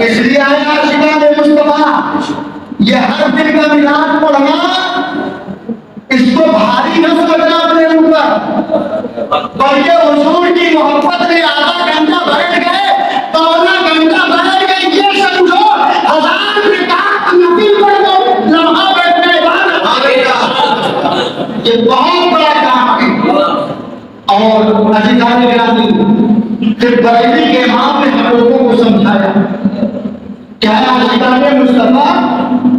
इसलिए आया आशिकाने मुस्तफा, ये हर दिन का मिलाद पढ़ना इसको भारी न समझना अपने ऊपर, बल्कि हुजूर की मोहब्बत में आधा घंटा बैठ गए, पौना घंटा बैठ गए, ये समझो 1000 रिकात नफिल पढ़ लो, लम्हा बैठने बाद ये बहुत बड़ा काम है। और अधिकारी गिरामी फिर बरेली के इमाम ने हम लोगों को समझाया क्या है आशिकाने मुस्तफा,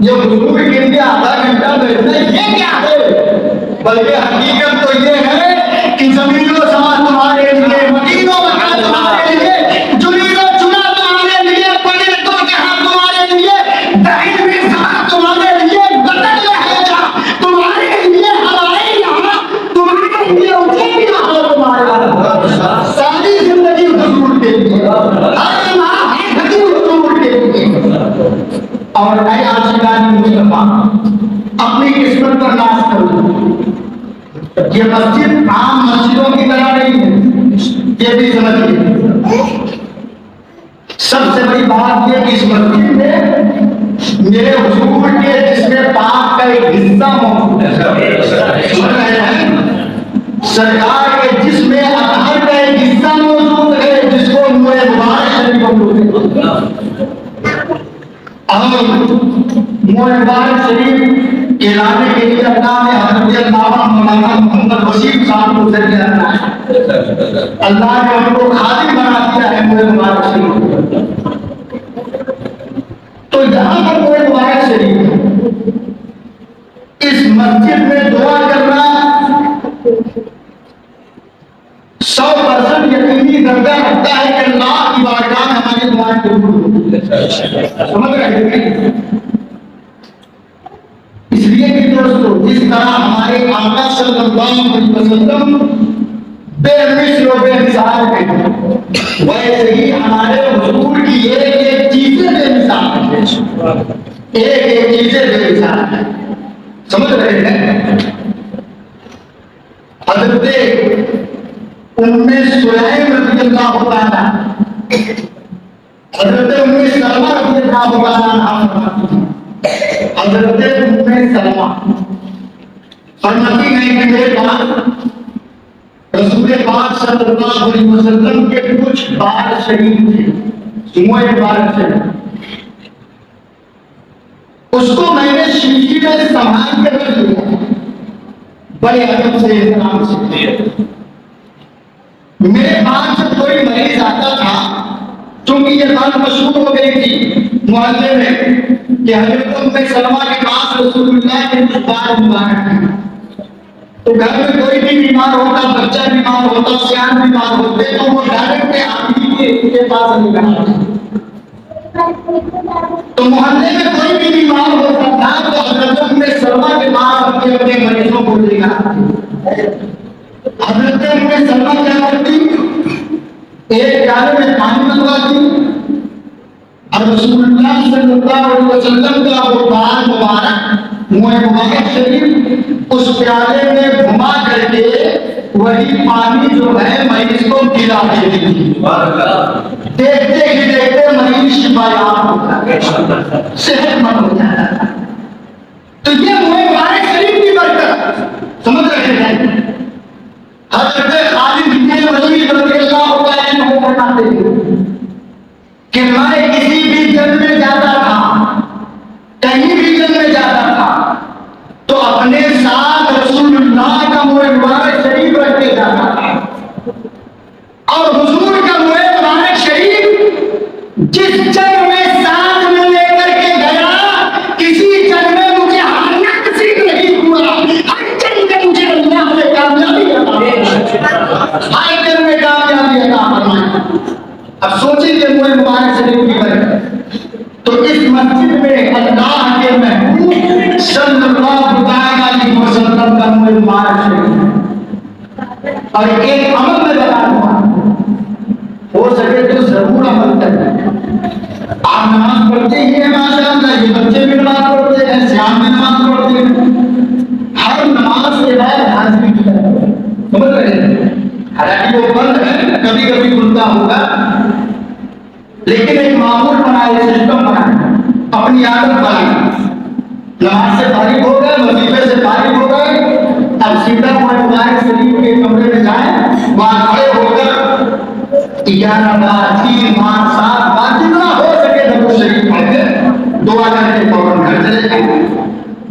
ये हुजूर के लिए आधा घंटा बैठना ये क्या है, बल्कि हकीकत तो ये है कि जमीनों समा तुम्हारे लिए, मदीनों मकान तुम्हारे लिए, जुमीनों चुना तुम्हारे लिए, पड़े तो जहां तुम्हारे लिए, दहिन में समा तुम्हारे लिए, बदल में है जहां तुम्हारे लिए, हमारे यहाँ तुम्हारे लिए, उठे भी यहाँ तुम्हारे सारी जिंदगी हुजूर के लिए, हर माह है हुजूर के लिए। और नए आशिकाने मुस्तफा अपनी किस्मत पर नाज करो। ये मस्जिद आम मस्जिदों की तरह नहीं है, ये भी समझिए। सबसे बड़ी बात ये कि इस मस्जिद में मेरे हुजूर के जिस्म पाक का एक हिस्सा मौजूद है, समझ रहे हैं? सरकार के जिस्म अतहर का एक हिस्सा मौजूद है जिसको नूरे मुबारक शरीफ बोलते हैं। और नूरे मुबारक शरीफ के लाने के लिए अल्लाह ने हज़रत मौलाना मोहम्मद वसीम साहब को जरिया रखा है। अल्लाह ने उनको खादिम बना दिया है नूरे मुबारक शरीफ। तो यहाँ पर नूरे मुबारक शरीफ, इस मस्जिद में दुआ करना 100% यकीनी दर्जा रखता है कि अल्लाह की बारगाह में हमारी दुआएं कबूल होंगी। समझ रहे हैं? इसलिए कि दोस्तों, जिस तरह हमारे आका सल्लल्लाहु अलैहि वसल्लम बेमिसाल और बेमिसाल हैं, वैसे ही हमारे हुजूर की एक चीजें बेमिसाल हैं, एक चीजें बेमिसाल हैं। समझ रहे हैं? हज़रत उम्मे सुलैम रज़ियल्लाहु ताला, हज़रत उम्मे सलमा रज़ियल्लाहु ताला, हज़रत उम्मे सलमा फरमाती हैं कि मेरे पास रसूल पाक सल्लल्लाहु अलैहि वसल्लम के कुछ बार शरीफ थे, बार शरीफ, उसको मैंने शीशी में संभाल के रख लिया, बड़े अदब से एहतराम से। मेरे पास जब कोई मरीज आता था, क्योंकि ये बात मशहूर हो गई थी मुहल्ले में कि हज़रत उम्मे सलमा के पास रसूलुल्लाह के कुछ बार मुबारक हैं, तो घर में कोई भी बीमार होता, बच्चा बीमार होता, सियान बीमार होते, तो वो डायरेक्ट आदमी के पास नहीं जाता। तो मोहल्ले में कोई भी बीमार होता था तो हज़रत उम्मे सलमा के पास अपने अपने मरीजों को लेकर आते। हज़रत उम्मे सलमा क्या करती, एक प्याले में पानी मंगवाती और रसूलुल्लाह सल्लल्लाहु अलैहि वसल्लम का वो बार मुबारक मुबारक शरीफ उस प्याले में घुमा करके वही पानी जो है मरीज को पिला देती थी। देखते ही देखते मरीज शिफायाब होता है, सेहतमंद हो जाता है। तो ये मुबारक शरीफ की बरकत, समझ रहे हैं? हज़रत खालिद बिन वलीद रज़ियल्लाहु अन्हु फरमाते हैं कि मैं किसी भी जंग में जाता था, कहीं भी जंग में जाता था, तो अपने साथ रसूलुल्लाह का मुबारक शरीफ रख के जाता था। और हुजूर का मुबारक शरीफ जिस जंग में साथ में लेकर के गया, किसी जंग में मुझे हारना नसीब नहीं हुआ, हर जंग में मुझे अल्लाह ने कामयाबी अता फरमाई, हर जंग में कामयाबी अता फरमाई। अब सोचिए मुबारक शरीफ की बरकत। तो इस मस्जिद में अल्लाह के महबूब सल्लल्लाहु अलैहि वसल्लम का मुबारक शरीफ। और एक अमल में बता दूंगा, हो सके तो जरूर अमल करें। आप नमाज पढ़ते ही हैं माशाअल्लाह, ये बच्चे भी नमाज पढ़ते हैं, सियाम भी नमाज पढ़ते हैं, हर नमाज के बाद हाजिरी की जाती है। समझ रहे हैं? हालांकि वो बंद है, कभी कभी खुलता होगा, लेकिन एक मामूल बनाए, सिस्टम बनाए, अपनी आदत बनाई। नमाज से फारिग हो गए, वजीफे से फारिग हो गए, अब सीधा मुबारक शरीफ के कमरे में जाए, वहां खड़े होकर 11 बार, 3 बार, 7 बार, जितना हो सके दरूद शरीफ पढ़ के दुआ करके फौरन घर चले जाए।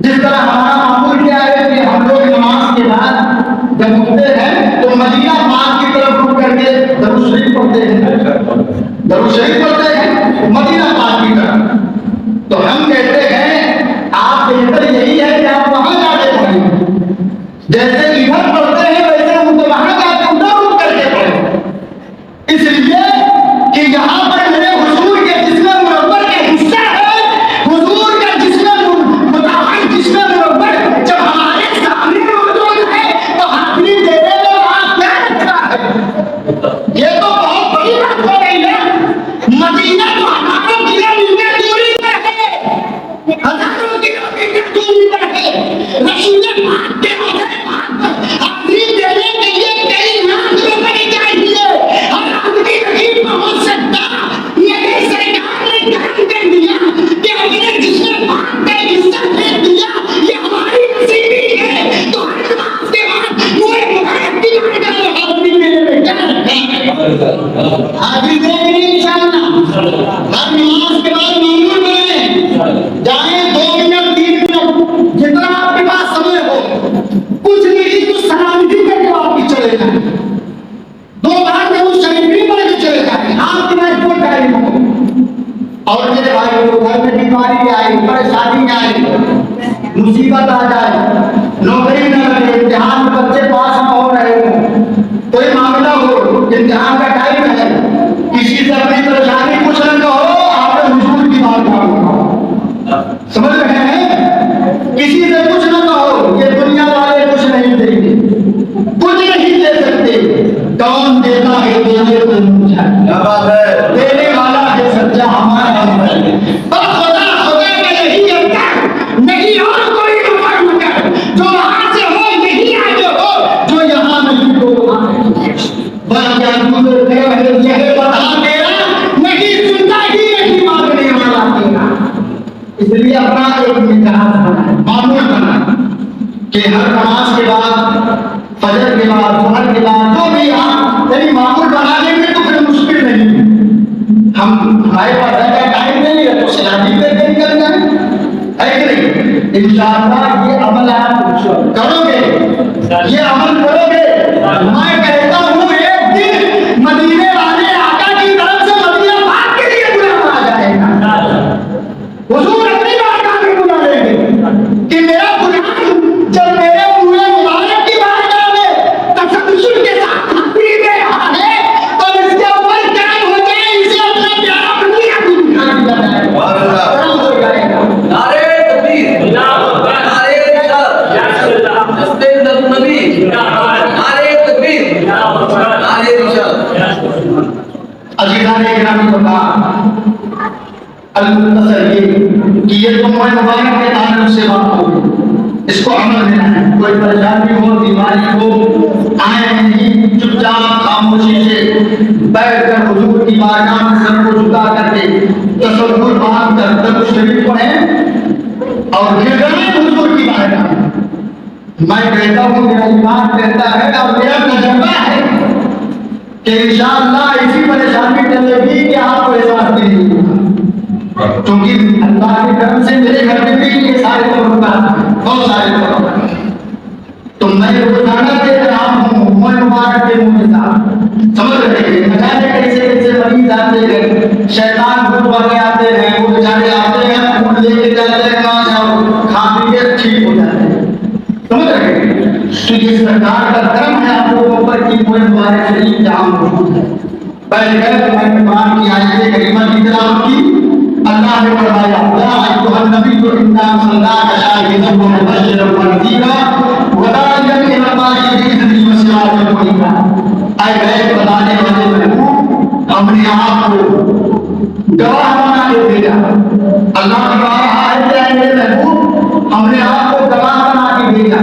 जिस तरह हमारा मामूल क्या है कि हम लोग नमाज के बाद जब उठते हैं तो मदीना पाक की तरफ रुक करके दरूद शरीफ पढ़ते हैं, दरूद शरीफ पढ़ते हैं मदीना पाक की तरफ। तो हम कहते हैं आप बेहतर यही है कि आप वहां जाके पढ़ें, जैसे इधर पढ़ते हैं वैसे उनको वहां जाके उधर रुक करके पढ़ें, इसलिए कि यहाँ पर मेरे हुजूर के जिस्म मुनव्वर के हिस्सा है, हुजूर का जिस्म मुताहर जिस्म मुनव्वर जब हमारे सामने मौजूद है तो हाजिरी देने में वहां क्या रखा है? ये तो बहुत बड़ी बात हो रही है। मदीना तो हमारे किलोमीटर दूरी पर है, हजारों किलोमीटर दूरी पर है, रसूल पाक के हाजिरी देने के लिए कई लाख रुपए चाहिए, और आदमी नहीं पहुंच सकता। ये सरकार ने काम कर दिया कि हमने जिसने पाक का हिस्सा दे दिया, ये हमारी नसीबी है, तो हर नमाज के बाद मुझे मुबारक की बात हाजिरी देने में क्या रखा? हाजिरी देंगे इंशाअल्लाह। हर नमाज के बाद मामूल बने, जाए 2 मिनट 3 मिनट जितना आपके पास समय हो, कुछ नहीं तो सलामती करके वापस चले जाए, 2 बार दरूद शरीफ भी पढ़ के चले जाए, आपके पास कोई टाइम हो। और मेरे भाई को घर में बीमारी आई, परेशानी आई, मुसीबत आ जाए, नौकरी न लगे, इम्तिहान में बच्चे पास न हो रहे हो, कोई मामला हो, इम्तिहान का टाइम है, किसी से अपनी परेशानी कुछ न कहो, आपने हुजूर की बात करो, समझ रहे हैं? किसी से कुछ न कहो, ये दुनिया वाले कुछ नहीं देंगे, कुछ नहीं दे सकते। कौन देता है देने को क्या बात है, देने वाला है सच्चा हमारा है, और खुदा खुदा का यही अवतार, नहीं और कोई नफर मगर, जो वहां से हो यही आगे हो, जो यहाँ नहीं हो वहां क्या तुझे यह बता तेरा नहीं सुनता ही नहीं मांगने वाला तेरा। इसलिए अपना एक मिजाज बनाए, मामूल बनाए कि हर नमाज के बाद, फजर के बाद, जुहर के बाद, जो भी आप यदि मामूल बना लेंगे तो फिर मुश्किल नहीं है। हम हमारे पास ऐसा टाइम नहीं है तो सलामी करके निकल जाए, है कि नहीं? इंशाअल्लाह ये अमल आप करोगे, ये अमल करोगे। मैं कहता हूँ एक दिन मदीने वाले आका की तरफ से मदीना पाक के लिए बुलावा आ जाएगा, हुजूर अपनी बारगाह में बुला लेंगे कि मेरा गुलाम जब मेरे पूरे मुबारक की बारगाह में तसल्जुल के साथ हाजिरी दे रहा है तो इसके ऊपर क्या हो जाए, इसे अपना प्यारा मदीना भी दिखा दिया जाए, हो जाएगा। नारे तकबीर, नारे रिसालत, दस्ते नबी, नारे तकबीर, नारे रिसालत। अजीज़ाने गिरामी बता अल-मुख्तसर ये कि ये तो मुबारक के ताल्लुक से बात होगी, इसको अमल देना है। कोई परेशानी हो, बीमारी हो, आए नहीं, चुपचाप खामोशी से बैठकर हुजूर की बारगाह में सर को झुका करके तसव्वुर बांध कर दरूद शरीफ पढ़ें और गिर जाएं हुजूर की बारगाह में। मैं कहता हूँ, मेरा ईमान कहता है और मेरा तजुर्बा है कि इंशाअल्लाह ऐसी परेशानी चलेगी कि आपको एहसास नहीं होगा, क्योंकि अल्लाह के करम से मेरे घर में भी ये सारे बहुत सारे तो मैं रोजाना दे रहा हूँ मुबारक के मुंह के साथ, समझ रहे हैं? न जाने कैसे कैसे मरीज आते हैं, शैतान भूत वाले आते हैं, वो बेचारे आते हैं, फूल लेके जाते हैं, वहां जाओ खा पी के ठीक हो जाते हैं, समझ रहे हैं? तो ये सरकार का कर्म है आप लोगों पर कि कोई मुबारक शरीफ जहाँ मौजूद है। पहले मैंने कुरान की आयत करीमा की तिलावत की, अल्लाह ने फरमाया या अय्युहन नबी इन्ना अर्सलनाका शाहिदन व मुबश्शिरन व नज़ीरा व दाइयन इलल्लाहि बिइज़निही व सिराजन मुनीरा। ऐ गैर बताने वाले महबूब, हमने आपको गवाह बना के भेजा। अल्लाह ने कहा है मेरे महबूब, हमने आपको गवाह बना के भेजा,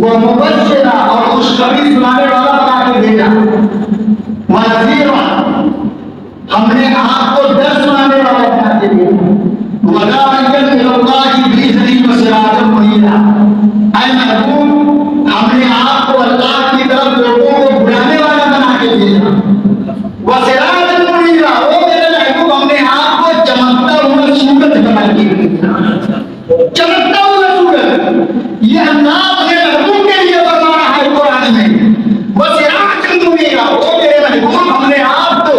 वो मुबश्शिरा और खुशखबरी सुनाने वाला बना के भेजा, व नज़ीरा हमने आपको डर सुनाने वाला दिया वला अंजल अल्लाह की बिजली व सिराजम मुनीरा। ऐ महबूब हमने आपको अल्लाह की तरफ लोगों को बुलाने वाला बना के भेजा। व सिराजम मुनीरा, ओ मेरे महबूब हमने आपको चमकता हुआ सूरज बना के भेजा। चमकता हुआ सूरज ये अल्लाह अपने महबूब के लिए बता रहा है कुरान में। वो सिराजम मुनीरा, ओ मेरे महबूब हमने आपको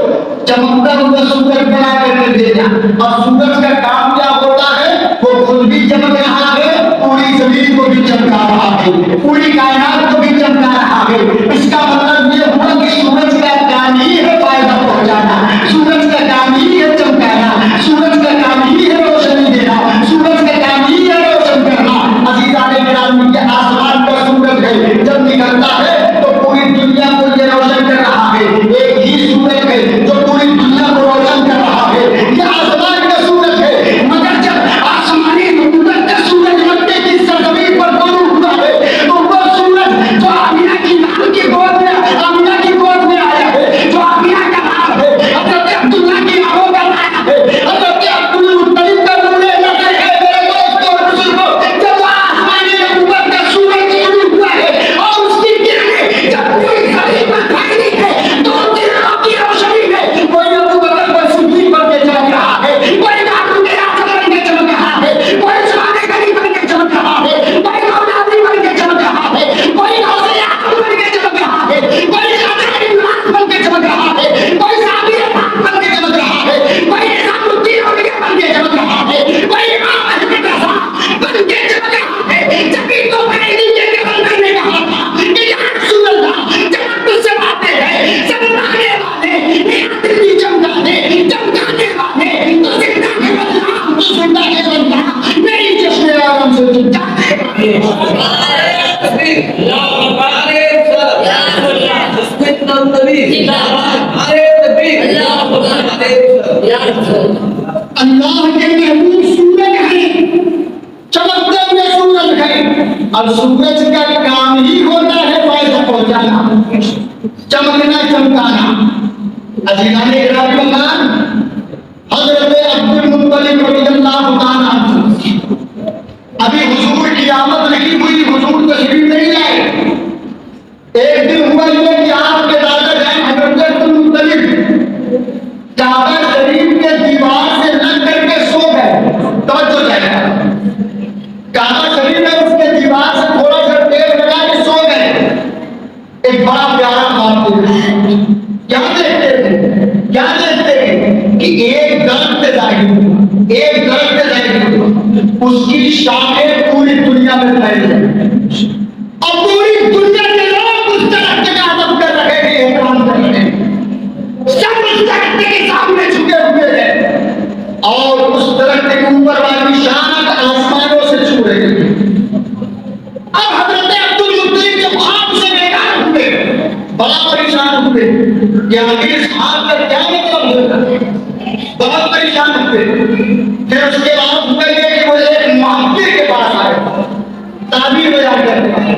चमकता हुआ सूरज बना करके भेजा। और सूरज का काम क्या होता है? वो खुद भी चमक रहा है, पूरी जमीन को भी चमका रहा है, पूरी कायनात को भी चमका रहा है। इसका मतलब ये हुआ कि सूरज का काम ही है फायदा पहुंचाना, सूरज का काम ही है चमकाना, सूरज का काम ही है रोशनी देना, सूरज का काम ही है रोशन करना। अज़ीज़ाने किराम, के आसमान का सूरज है, जब निकलता है तो पूरी दुनिया को ये रोशन कर रहा है। एक ही सूरज है जो पूरी दुनिया को रोशन कर रहा है, ये आसमान का सूरज है। मगर जब आसमानी नबूवत का सूरज मक्के की सरजमीन पर गुरूर हुआ है तो वो सूरज जो आमिना की नाम की गोद में, आमिना की गोद में आया है, जो आमिना का नाम है, हज़रत अब्दुल्ला की आंखों का नाम है, हज़रत अब्दुल मुत्तलिब का नूरे नज़र है। मेरे दोस्तों और बुजुर्गों, जब आसमानी नबूवत का सूरज गुरूर हुआ है और उसकी किरणें जब पूरी ज़मीन पर फैली है तो दिलों की रोशनी में कोई अबू बकर पर सिद्दीक बन के चमक रहा है, कोई मारूफ आज़म बन के चमक रहा है, कोई उस्मान गनी बन के चमक रहा है, कोई मौलाना बन के चमक रहा है, कोई गौसे आज़म बन के चमक रहा है, कोई ख़ाजा इमरान बन के चमक रहा है, कोई साबिर खान बन के चमक रहा है, कोई निज़ामुद्दीन औलिया बन के चमक रहा है, कोई इमाम अहमद रज़ा बन के चमक रहा है। जबी तो पहली के बंदर ने कहा था कि या रसूल अल्लाह, जब तुझसे बातें हैं चमकाने वाले, नियत की चमकाने वाले, तो जिंदा के बंदा, तो जिंदा के बंदा मेरी जश्न आराम से तू जाने अल्लाह के महबूब सूरज है, चमकते हुए सूरज है। और सूरज का काम ही होता है फायदा पहुंचाना, चमकना चमकाना। अज़ीज़ाने किराम, हज़रत अब्दुल मुत्तलिब रज़ियल्लाहु ताला अन्हु, अभी हुजूर की आमद नहीं हुई, हुजूर तशरीफ नहीं लाए। एक दिन हुआ ये कि आपके दादा जान हज़रत अब्दुल मुत्तलिब काबा शरीफ के दीवार से लग करके सो गए। तवज्जो जाएगा, काबा शरीफ है उसके दीवार से थोड़ा सा टेप लगा के सो गए। एक बड़ा प्यारा बात क्या देखते थे, क्या देखते थे कि एक दरख्त जाहिर हुआ, एक दरख्त जाहिर हुआ, उसकी शाखें पूरी दुनिया में फैल गई और पूरी दुनिया के लोग उस दरख्त का अदब कर रहे हैं, एहतराम कर रहे हैं। सब उस दरख्त के सामने झुके हुए हैं और उस दरख्त के ऊपर वाली शाख आसमानों से छू रही है। अब हज़रत अब्दुल मुत्तलिब जब ख्वाब से बेदार हुए, बड़ा परेशान हुए कि आखिर इस ख्वाब का क्या मतलब होगा, बहुत परेशान हुए। फिर उसके बाद हुआ ये कि वो एक मुहक्किर के पास आए, ताबीर बयान करते हैं,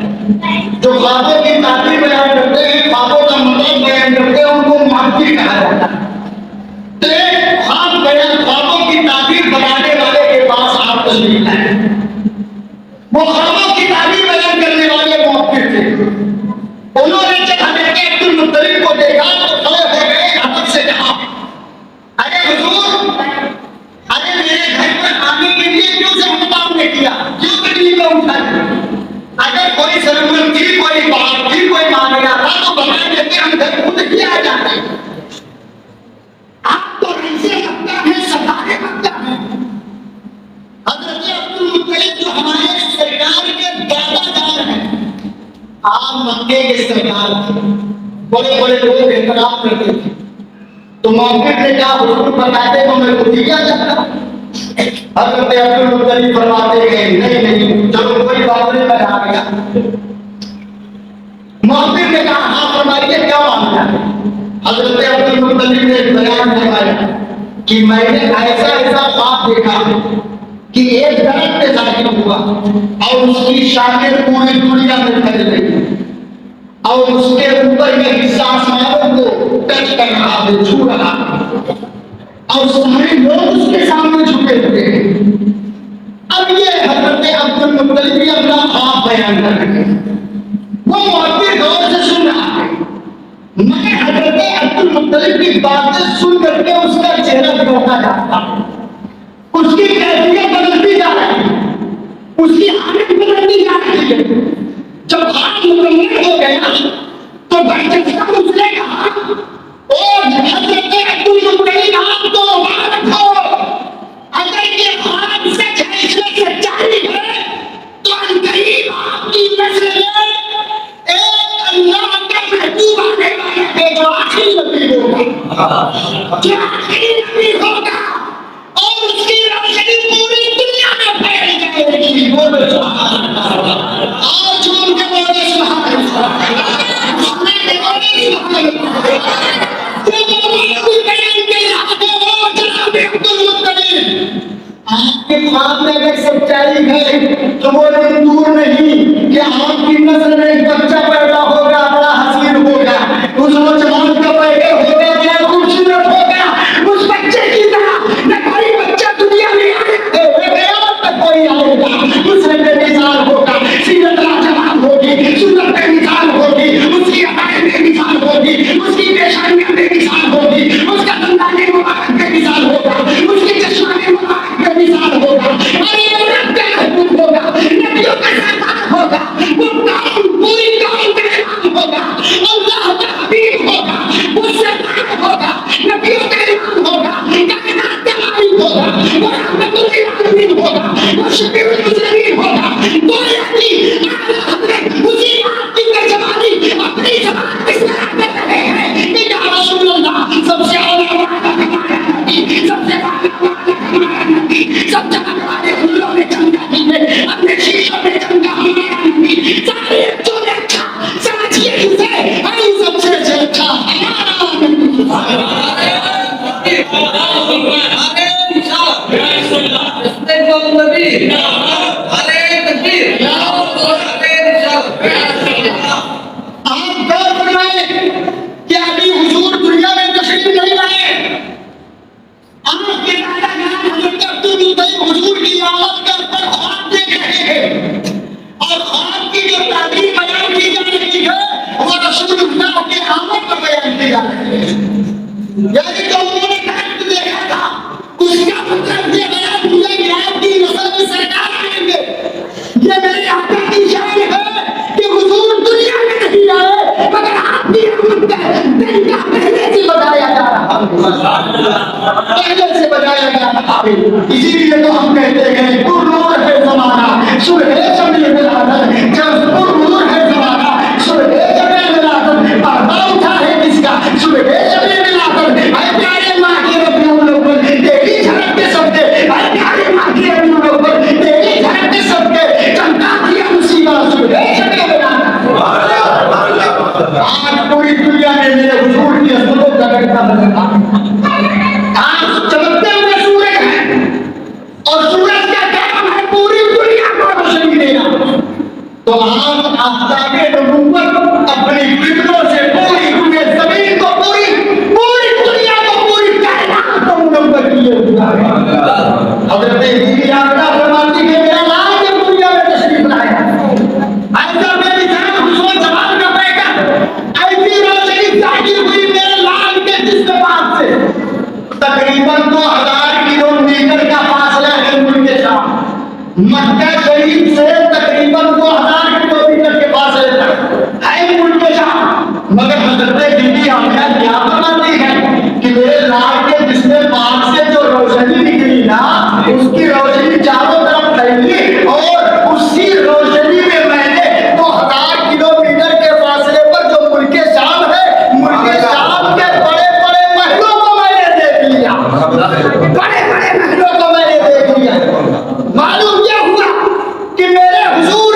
जो ख्वाबों की ताबीर बयान करते हैं, ख्वाबों का मतलब बयान करते हैं, उनको मुहक्किर कहा जाता है। तो एक ख्वाब बयान, ख्वाबों की ताबीर बनाने वाले के पास आप तशरीफ लाए। वो ख्वाबों की ताबीर बयान करने वाले मुहक्किर थे। उन्होंने जब हज़रत अब्दुल मुत्तलिब को देखा तो खड़े हो गए, अदब से कहा, अरे हुजूर, अरे मेरे घर पर आने के लिए क्यों ज़हमत ने किया, क्यों तकलीफ उठाई? अगर कोई जरूरत थी, कोई बात थी, कोई मांगना था तो बता देते, हम घर खुद ही आ जाते। आप तो ऐसे लगता है सताने लगता है। हज़रत अब्दुल मुत्तलिब जो हमारे सरकार के दादादार हैं, आप मक्के के सरकार थे, बड़े बड़े लोग एहतराम करते थे। तो मौके ने कहा, हुजूर बताते तो मैं खुद ही आ जाता। हज़रत अब्दुल मुत्तलिब फरमाते गए, नहीं नहीं, चलो कोई बात नहीं, मैं आ गया। मौके ने कहा, हाँ फरमाइए क्या मांगना है। हज़रत अब्दुल मुत्तलिब ने बयान फरमाया कि मैंने ऐसा ऐसा ख्वाब देखा कि एक दरख्त जाहिर हुआ और उसकी शाखें पूरी दुनिया में फैल गई और उसके ऊपर में हिस्सा आसमानों को टच कर रहा है, छू रहा है और सारे लोग उसके सामने बयान कर रहे हैं। वो मुअत्तिल गौर से सुन रहा है, मगर हजरत अब्दुल मुत्तलिब की बातें सुन करके उसका चेहरा बिगड़ता जाता है, उसकी कैफियत बदलती जा रही है, उसकी हालत बदलती जा रही है। जब हाथ मुकम्मल हो गया तो बच्चा उसने कहा, ओ हजरत अब्दुल मुत्तलिब आपको मुबारक हो, अगर ये ख्वाब सच है, इसमें सच्चाई है, तो अनकरीब आपकी नस्ल में एक अल्लाह का महबूब आने वाला है जो आखिरी नबी होगा, जो आखिरी नबी होगा और उसकी रोशनी पूरी दुनिया में फैल जाएगी। बोलो सुभान अल्लाह। और झूम के बोलो सुभान अल्लाह। झूम के बोलो सुभान अल्लाह। आपके ख्वाब में अगर सच्चाई है तो वो दिन दूर नहीं कि आपकी नस्ल में एक बच्चा पैदा होगा, बड़ा हसीन होगा, उस नौजवान का पैदा होगा, बड़ा खूबसूरत होगा, उस बच्चे की तरह न कोई बच्चा दुनिया में आएगा न कोई आएगा, उसमें बेमिसाल होगा, सीरत लाजवाब होगी, सूरत बेमिसाल होगी, उसकी अदाएं बेमिसाल होगी, उसकी पेशानियां बेमिसाल होगी, उसका दंदाने मुबारक बेमिसाल होगा, उसकी चश्माने मुबारक बेमिसाल होगा, अरे वो रब का महबूब होगा, नबियों का सरदार होगा, वो कौम पूरी कौम का इमाम होगा, अल्लाह का हबीब होगा, वो सरदार होगा, नबियों का इमाम होगा, कायनात का मालिक होगा, वो रहमतुल लिल आलमीन होगा, वो शफीउल मुज़निबीन होगा, कोई आदमी आला हज़रत उसी बात की तर्जुमानी अपनी ज़बान पे कर रहे हैं कि या रसूल अल्लाह सबसे आला वाला हमारा नबी, सबसे आला वाला हमारा नबी, सब जहां वाले फूलों में चमका दीजिए, अपने शीशों में चमका हमारा नबी, सारे जो देखा समझिए उसे हम सबसे अच्छा हमारा नबी। आप गौर फरमाएं कि अभी हुजूर दुनिया में तशरीफ नहीं लाए, आपके दादा जान हज़रत अब्दुल मुत्तलिब हुजूर की इमामत कर पर ख्वाब देख रहे हैं और ख्वाब की जो ताबीर बयान की जा रही है वो रसूलुल्लाह के आमद पर बयान की जा रही है। यानी जो उन्होंने दर्द देखा था उसका मतलब ये बयान किया कि आपकी नस्ल में सरकार आएंगे। ये मेरे आका की शान है कि हुजूर दुनिया में नहीं आए मगर आपकी आमद का तरीका पहले से बताया जा रहा है, पहले से बताया जा रहा है। इसीलिए तो हम कहते हैं पुरनूर है ज़माना, सुबह शमीर मिलादत, जब पुरनूर है ज़माना, सुबह शमीर मिलादत, पर्दा उठा है किसका, सुबह शमीर मिलादत, ऐ प्यारे माँ के रब्बिउल अव्वल, तेरी झलक के सबके, ऐ प्यारे माँ के रब्बिउल अव्वल, तेरी झलक के सबके, चमका दिया मुसीबत सुबह शमीर मिलादत। आज पूरी दुनिया में मेरे हुजूर की अज़मतों का घटना बदलता है। आज चमकते हुए सूरज है और सूरज का काम है पूरी दुनिया को रोशनी देना। तो आज आफ्ताबे नबुव्वत अपनी फिक्रों से पूरी दुनिया ज़मीन को पूरी दुनिया को पूरी कायनात को मुनव्वर किए हुआ है। हज़रत इब्राहीम आका फरमाती है मेरा लाल जब दुनिया में तशरीफ लाया, ऐसा मेरी जान हुस्न जमाल का बेटा, ऐसी रोशनी जाहिर हुई मेरे लाल के जिस्म पास से। तकरीबन 2000 किलोमीटर का फासला है मुल्क शाम, मक्का शरीफ से तकरीबन 2000 किलोमीटर के फासले तक है मुल्क शाम। मगर हज़रत बीबी आमिना क्या फरमाती है कि मेरे लाल के जिस्म पास से जो रोशनी निकली ना, उसकी रोशनी चारों तरफ फैली और उसी रोशनी में मैंने 2000 किलोमीटर के फासले पर जो मुल्क शाम है, मुल्क शाम के बड़े-बड़े महलों को मैंने देख लिया, बड़े-बड़े महलों को मैंने देख लिया। मालूम क्या हुआ कि मेरे हुजूर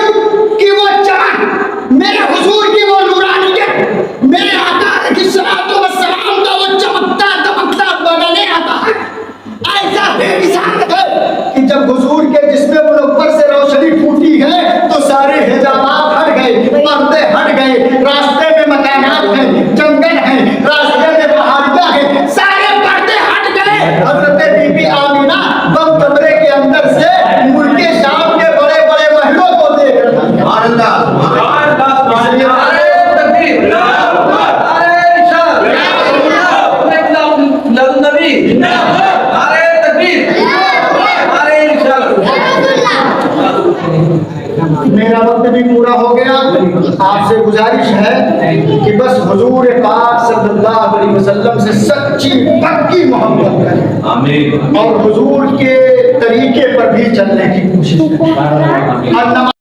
वक्त भी पूरा हो गया। आपसे गुजारिश है कि बस हुजूर पाक सल्लल्लाहु अलैहि वसल्लम से सच्ची पक्की मोहब्बत करें आमीन। और हुजूर के तरीके पर भी चलने की कोशिश करें। और